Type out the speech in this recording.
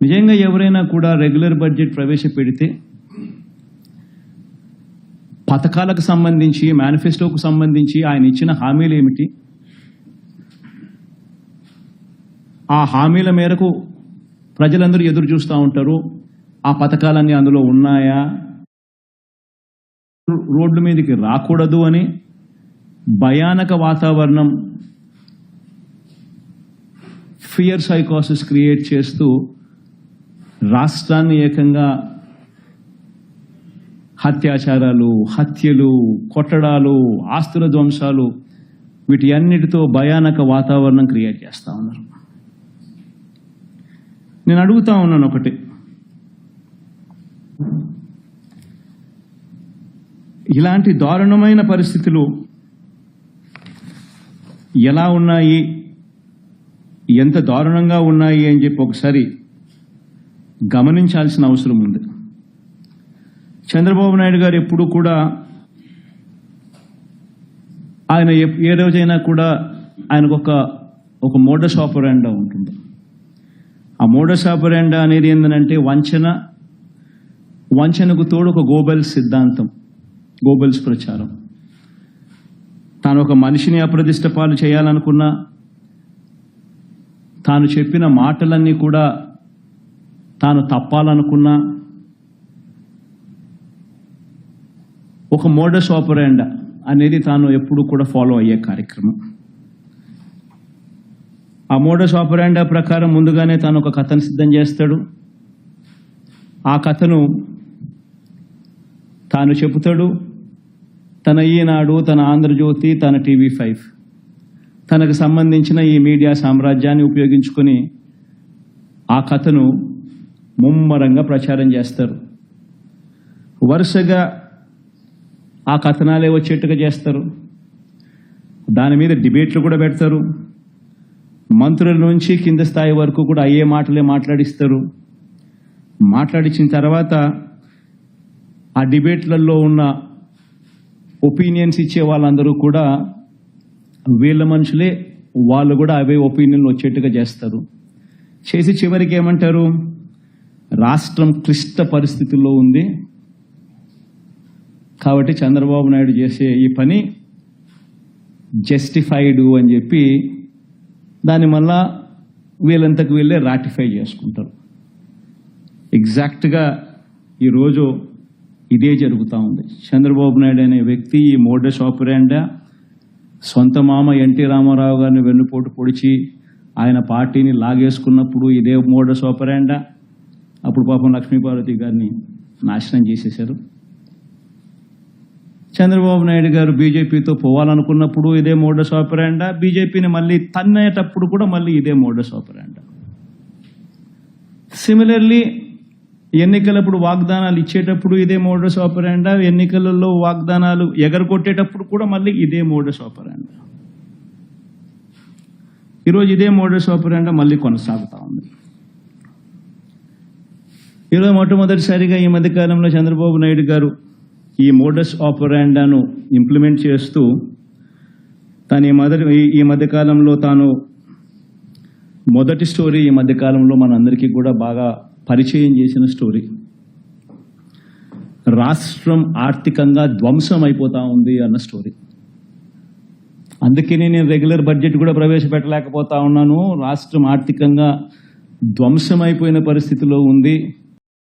నిజంగా ఎవరైనా కూడా రెగ్యులర్ బడ్జెట్ ప్రవేశపెడితే పథకాలకు సంబంధించి, మేనిఫెస్టోకు సంబంధించి ఆయన ఇచ్చిన హామీలు ఏమిటి, ఆ హామీల మేరకు ప్రజలందరూ ఎదురు చూస్తూ ఉంటారు. ఆ పథకాలన్నీ అందులో ఉన్నాయా, రోడ్ల మీదకి రాకూడదు అని భయానక వాతావరణం, ఫియర్ సైకోసిస్ క్రియేట్ చేస్తూ రాష్ట్రాన్ని ఏకంగా అత్యాచారాలు, హత్యలు, కొట్టడాలు, ఆస్తుల ధ్వంసాలు, వీటి అన్నిటితో భయానక వాతావరణం క్రియేట్ చేస్తూ ఉన్నారు. నేను అడుగుతా ఉన్నాను ఒకటి, ఇలాంటి దారుణమైన పరిస్థితులు ఎలా ఉన్నాయి, ఎంత దారుణంగా ఉన్నాయి అని చెప్పి ఒకసారి గమనించాల్సిన అవసరం ఉంది. చంద్రబాబు నాయుడు గారు ఎప్పుడు కూడా ఆయన ఏ రోజైనా కూడా ఆయనకు ఒక మోడస్ ఆపరాండా ఉంటుంది. ఆ మోడస్ ఆపరాండా అనేది ఏంటంటే వంచనకు తోడు ఒక గోబెల్స్ సిద్ధాంతం, గోబెల్స్ ప్రచారం. తాను ఒక మనిషిని అప్రదిష్ట పాలు చేయాలనుకున్నా, తాను చెప్పిన మాటలన్నీ కూడా తాను తప్పాలనుకున్నా, ఒక మోడస్ ఆపరాండా అనేది తాను ఎప్పుడు కూడా ఫాలో అయ్యే కార్యక్రమం. ఆ మోడస్ ఆపరాండా ప్రకారం ముందుగానే తాను ఒక కథను సిద్ధం చేస్తాడు. ఆ కథను తాను చెబుతాడు. తన ఈనాడు, తన ఆంధ్రజ్యోతి, తన TV5 తనకు సంబంధించిన ఈ మీడియా సామ్రాజ్యాన్ని ఉపయోగించుకొని ఆ కథను ముమ్మరంగా ప్రచారం చేస్తారు. వరుసగా ఆ కథనాలే వచ్చేట్టుగా చేస్తారు. దాని మీద డిబేట్లు కూడా పెడతారు. మంత్రుల నుంచి కింద స్థాయి వరకు కూడా అయ్యే మాటలే మాట్లాడిస్తారు. మాట్లాడించిన తర్వాత ఆ డిబేట్లలో ఉన్న ఒపీనియన్స్ ఇచ్చే వాళ్ళందరూ కూడా వీళ్ళ మనుషులే, వాళ్ళు కూడా అవే ఒపీనియన్లు వచ్చేట్టుగా చేస్తారు. చేసి చివరికి ఏమంటారు, రాష్ట్రం క్లిష్ట పరిస్థితుల్లో ఉంది కాబట్టి చంద్రబాబు నాయుడు చేసే ఈ పని జస్టిఫైడ్ అని చెప్పి దాన్ని మళ్ళా వీళ్ళంతకు వీళ్ళే రాటిఫై చేసుకుంటారు. ఎగ్జాక్ట్గా ఈరోజు ఇదే జరుగుతూ ఉంది. చంద్రబాబు నాయుడు అనే వ్యక్తి ఈ మోడస్ ఆపరాండా సొంత మామ ఎన్టీ రామారావు గారిని వెన్నుపోటు పొడిచి ఆయన పార్టీని లాగేసుకున్నప్పుడు ఇదే మోడస్ ఆపరాండా. అప్పుడు పాపం లక్ష్మీపార్వతి గారిని నాశనం చేసేశారు. చంద్రబాబు నాయుడు గారు బీజేపీతో పోవాలనుకున్నప్పుడు ఇదే మోడస్ ఆపరాండా. బీజేపీని మళ్ళీ తన్నేటప్పుడు కూడా మళ్ళీ ఇదే మోడస్ ఆపరాండా. సిమిలర్లీ ఎన్నికలప్పుడు వాగ్దానాలు ఇచ్చేటప్పుడు ఇదే మోడస్ ఆపరాండా. ఎన్నికలలో వాగ్దానాలు ఎగరగొట్టేటప్పుడు కూడా మళ్ళీ ఇదే మోడస్ ఆపరాండా. ఈరోజు ఇదే మోడస్ ఆపరాండా మళ్ళీ కొనసాగుతూ ఉంది. ఈరోజు మొట్టమొదటిసారిగా ఈ మధ్యకాలంలో చంద్రబాబు నాయుడు గారు ఈ మోడస్ ఆపరాండాను ఇంప్లిమెంట్ చేస్తూ తాను ఈ మధ్యకాలంలో తాను మొదటి స్టోరీ ఈ మధ్యకాలంలో మనందరికీ కూడా బాగా పరిచయం చేసిన స్టోరీ, రాష్ట్రం ఆర్థికంగా ధ్వంసం అయిపోతా ఉంది అన్న స్టోరీ. అందుకనే నేను రెగ్యులర్ బడ్జెట్ కూడా ప్రవేశపెట్టలేకపోతా ఉన్నాను. రాష్ట్రం ఆర్థికంగా ధ్వంసం అయిపోయిన పరిస్థితిలో ఉంది.